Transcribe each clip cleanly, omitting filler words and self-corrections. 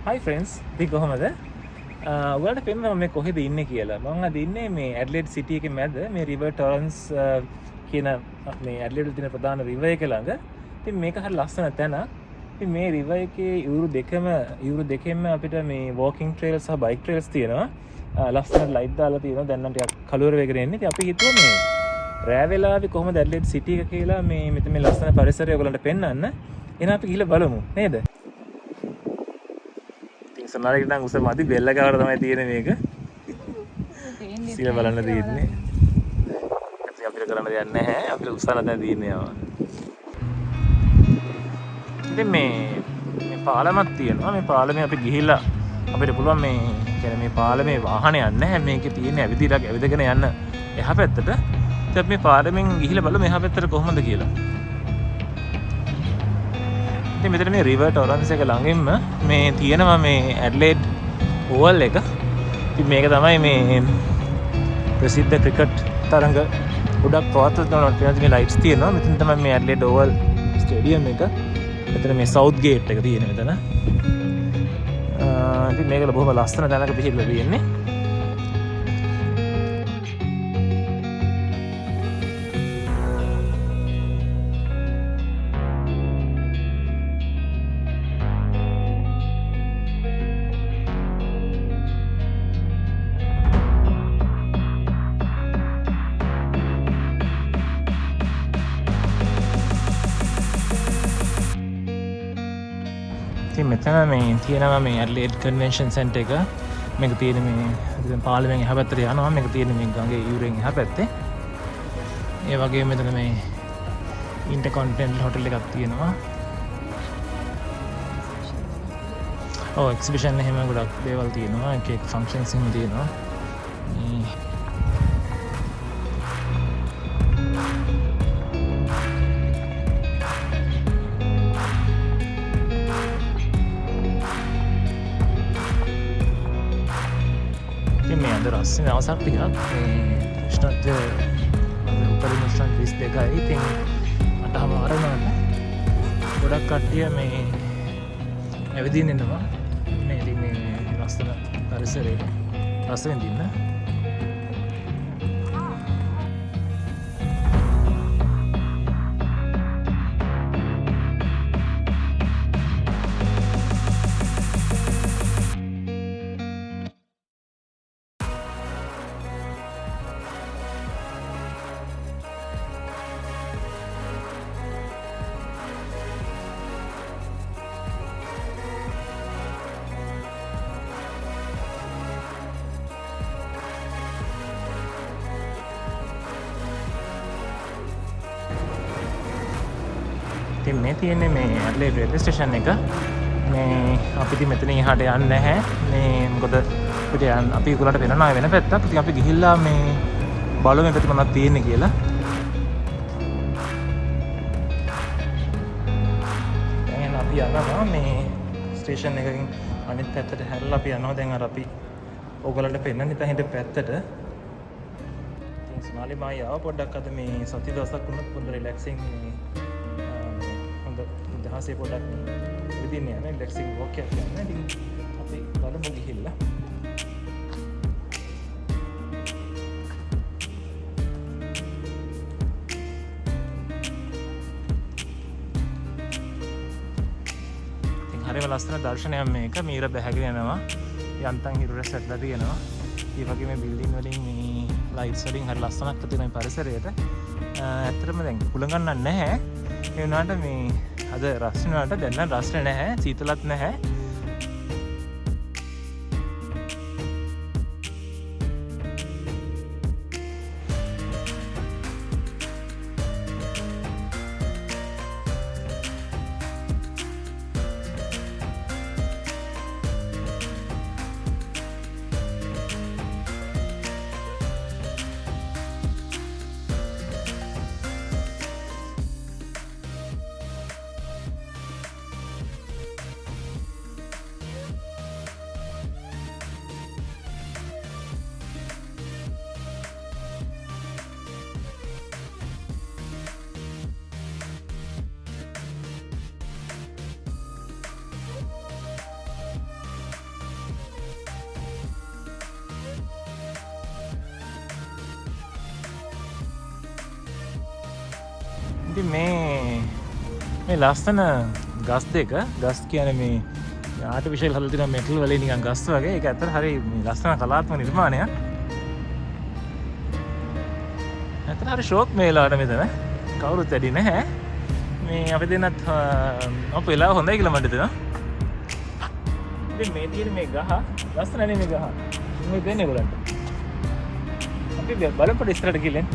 Hi friends, ඉතින් කොහමද? ඔයාලට පෙන්නනවා මේ කොහෙද ඉන්නේ කියලා. මම අද ඉන්නේ මේ Adelaide City එකේ මැද මේ River Torrens කියන මේ Adelaide වල තියෙන ප්‍රධාන river එක ළඟ. ඉතින් මේක හරිය ලස්සන තැනක්. ඉතින් මේ river එකේ යුරු දෙකෙන්ම අපිට මේ walking trails සහ bike trails තියෙනවා. ලස්සන light දාලා තියෙනවා. දැන් නම් ටිකක් කළුවර වෙගෙන එන්නේ. ඉතින් අපි හිතුවා මේ රෑ වෙලාවේ කොහොමද Adelaide City එක කියලා මේ මෙතන මේ ලස්සන පරිසරය ඔයගලන්ට පෙන්වන්න. එහෙනම් අපි ගිහලා බලමු නේද? සමහරවිට නම් උස මදි බෙල්ල ගාවට තමයි තියෙන්නේ මේක. සීල බලන්න තියෙන්නේ. ඉතින් අපිට කරන්න දෙයක් නැහැ. අපිට උස්සන්න දැන් තියෙන්නේ ආවා. ඉතින් මේ පාලමක් තියෙනවා. මේ පාලමේ අපි ගිහිල්ලා අපිට පුළුවන් මේ කියන්නේ මේ පාලමේ වාහනයක් නැහැ. මේකේ තියෙන ඇවිදගෙන යන්න එහා පැත්තට. ඉතින් අපි මේ පාලමෙන් ගිහිල්ලා බලමු එහා පැත්තට කොහොමද කියලා. ඉතින් මෙතන මේ River Torrens එක ළඟින්ම මේ තියෙනවා මේ Adelaide Oval එක. ඉතින් මේක තමයි මේ ප්‍රසිද්ධ ක්‍රිකට් තරඟ ගොඩක් පවත්වන මේ ලයිට්ස් තියෙනවා. මෙතන තමයි මේ Adelaide Oval ස්ටේඩියම් එක. මෙතන මේ South Gate එක තියෙන මෙතන. ඉතින් මේක බොහොම ලස්සන තැනක පිහිටලා තියෙන්නේ. මෙතන මේ තියෙනවා මේ Adelaide Convention Centre එක. මේක තියෙන මේ පාර්ලිමේන්තුවෙන් එහා පැත්තට යනවා. මේක තියෙන මේ ගඟේ යුරෙන් එහා පැත්තේ. ඒ වගේම මෙතන මේ Intercontinental Hotel එකක් තියෙනවා. ඔව් එක්සිබිෂන් එහෙම ගොඩක් දේවල් තියෙනවා. එක ෆන්ක්ෂන්ස් එහෙම තියෙනවා. මේ අද රස්සේ අවසන් ටිකක් මේ උෂ්ණත්වය උපරිම උෂ්ණත්වය 22යි. ඉතින් අටම ආරම්භ ගොඩක් කට්ටිය මේ ඇවිදින්න එනවා. මේ ඉතින් මේ ලස්සන පරිසරයේ රස විඳින්න. ඉතින් මේ තියෙන්නේ මේ Adelaide railway station එක. මේ අපි ඉතින් මෙතනින් එහාට යන්නේ නැහැ. මේ මොකද අපිට අපි ඒගොල්ලන්ට වෙනවා වෙන පැත්තක්. ඉතින් අපි ගිහිල්ලා මේ බලමු මේ පැත්තේ මොනවද තියෙන්නේ කියලා. දැන් අපි යනවා මේ ස්ටේෂන් එකකින් අනිත් පැත්තට හැරලා අපි යනවා. දැන් අර අපි ඕගොල්ලන්ට පෙන්නන්න ඉතින් හිට පැත්තට. ඉතින් සමාලි මායි ආව පොඩ්ඩක් අද මේ සති දවසක් වුණත් පොඩ්ඩ රිලැක්සිං මේ දහසේ පොඩක් විදින්න යන රිලැක්සිං වොක් එකක් යන්න. ඉතින් අපි බලමු ගිහිල්ලා. ඉතින් හරිම ලස්සන දර්ශනයක් මේක. මීර බැහැගෙන යනවා. යන්තම් හිරු රැස් ඇట్లా තියෙනවා. ඒ වගේ මේ බිල්ඩින් වලින් මේ ලයිට්ස් වලින් හරි ලස්සනක් තියෙන මේ පරිසරයට. ඇත්තටම දැන් කුලගන්නක් නැහැ. ඒ වුණාට මේ අද රස්නේ වලට දැන් නම් රස්නේ නැහැ, සීතලත් නැහැ. ඉතින් මේ ලස්සන ගස් දෙක ගස් කියන්නේ මේ ආටිෆිෂල් හදලා තියෙන මෙටල් වලින් නිකන් ගස් වගේ. ඒක ඇත්තට හරි ලස්සන කලාත්මක නිර්මාණයක්. ඇත්තට හරි ෂෝක් මේ වෙලාවට මෙතන කවුරුත් වැඩි නැහැ. මේ අපි දෙන්නත් අපේ වෙලාව හොඳයි කියලා මට දෙනවා. ඉතින් මේ තියෙන මේ ගහ ලස්සනනේ මේ ගහ. මේ දෙන්නේ ඒගොල්ලන්ට. අපි බලපොඩ ඉස්සරහට ගිහින්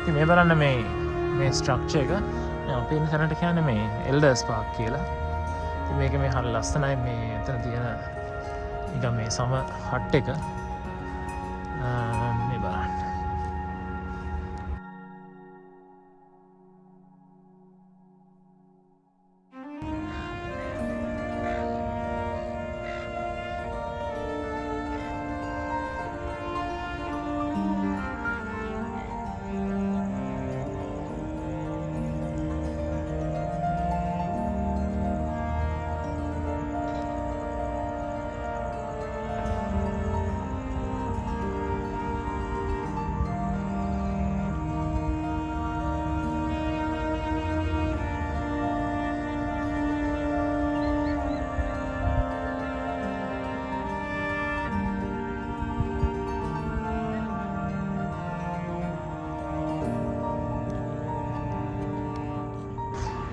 ඉතින් මේ බලන්න මේ ස්ට්‍රක්චර් එක අපි ඉන්න තැනට කියන්නේ මේ එල්ඩර්ස් පාක් කියලා. ඉතින් මේක මේ හරිය ලස්සනයි මේ එතන තියෙන නිකන් මේ සම හට් එක මේ බලන්න.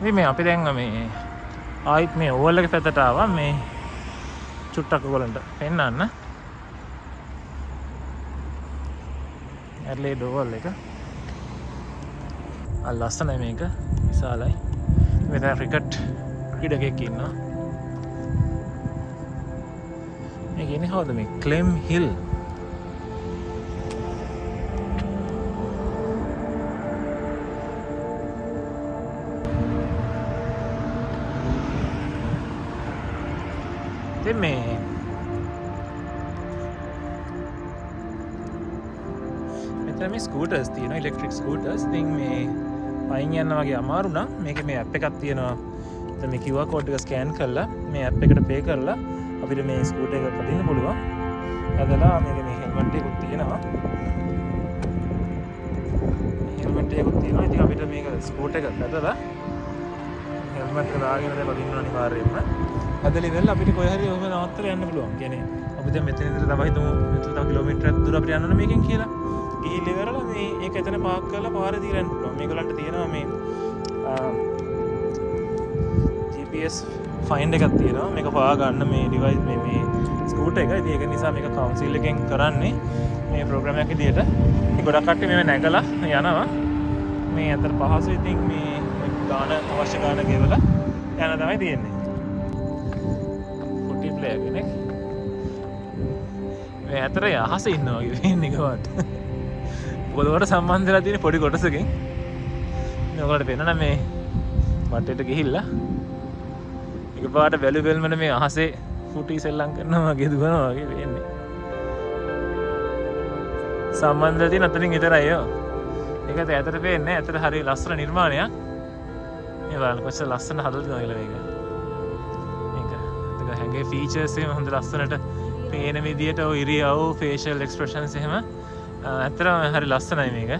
ඉතින් මේ අපි දැන් මේ ආයිත් මේ ඕවල් එක පැත්තට ආවා මේ චුට්ටක් ඔයගලන්ට පෙන්නන්න. ඇඩ්ලේඩ් ඕවල් එක. ලස්සනයි මේක විශාලයි. මෙතන ක්‍රිකට් ක්‍රීඩකයෙක් ඉන්නවා. මේක ඉන්නේ කවුද මේ ක්ලෙම් හිල්. මේ මෙතන මේ ස්කූටර්ස් තියෙනවා ඉලෙක්ට්‍රික් ස්කූටර්ස්. ඉතින් මේ පයින් යන්න වගේ අමාරු නම් මේකේ මේ ඇප් එකක් තියෙනවා. එතන මේ QR කෝඩ් එක ස්කෑන් කරලා මේ ඇප් එකට පේ කරලා අපිට මේ ස්කූටර් එක පදින්න පුළුවන්. ඇදලා මේකේ මේ හෙල්මට් එකක් තියෙනවා. හෙල්මට් එකක් තියෙනවා. ඉතින් අපිට මේක ස්කූටර් එක ඇදලා හෙල්මට් එක දාගෙන දැන් පදින්න අනිවාර්යයෙන්ම. ඇදලි වෙලා අපිට කොහේ හරි ඔහම නවත්තලා යන්න පුළුවන්. කියන්නේ අපි දැන් මෙතන ඉඳලා තව හිතමු මෙතන තව කිලෝමීටරයක් දුර අපිට යන්න ඕන මේකෙන් කියලා. ගිහිල්ලා ඉවරලා මේ ඒක එතන පාක් කරලා පාරේ තියලා යන්න පුළුවන්. මේගොල්ලන්ට තියෙනවා මේ GPS ෆයින්ඩ් එකක් තියෙනවා. මේක හොයා ගන්න මේ ඩිවයිස් මේ ස්කූටර් එක. ඉතින් ඒක නිසා මේක කවුන්සිල් එකෙන් කරන්නේ. මේ ප්‍රෝග්‍රෑම් එකක් විදියට. මේ ගොඩක් කට්ටිය මේව නැගලා යනවා. මේ අතර පහසු ඉතින් මේ ගාන අවශ්‍ය ගාන ගෙවලා යන තමයි තියෙන්නේ. ෆුටි ප්ලේයර් කෙනෙක්. මේ අතර යහස ඉන්නවා වගේ වෙන්නේ ගාවට. පොළොවට සම්බන්ධ වෙලා තියෙන පොඩි කොටසකින් මේ ඔයාලට පේනවා මේ වටේට ගිහිල්ලා එකපාරට වැලු වෙල්මන මේ අහසේ ෆුටි සෙල්ලම් කරනවා වගේ දුවනවා වගේ වෙන්නේ. සම්බන්ධ තියෙන අතරින් විතරයි යෝ. ඒකත් ඇතට පේන්නේ ඇතට හරිය ලස්සන නිර්මාණයක්. මේ බලන්න කොච්චර ලස්සන හදලා තියෙනවද කියලා මේක. ඒක හැංගේ ෆීචර්ස් එහෙම හොඳ ලස්සනට පේන විදියට ඔය ඉරියව් ෆේෂල් එක්ස්ප්‍රෙෂන්ස් එහෙම ඇත්තටම හරි ලස්සනයි මේක.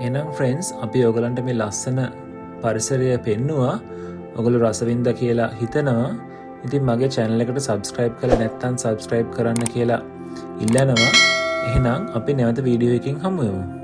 එහෙනම් ෆ්‍රෙන්ඩ්ස් අපි ඔයගලන්ට මේ ලස්සන පරිසරය පෙන්නුවා. ඔයගොල්ලෝ රසවින්ද කියලා හිතනවා. ඉතින් මගේ channel එකට subscribe කරලා නැත්නම් subscribe කරන්න කියලා ඉල්ලනවා. එහෙනම් අපි නැවත වීඩියෝ එකකින් හමු වෙමු.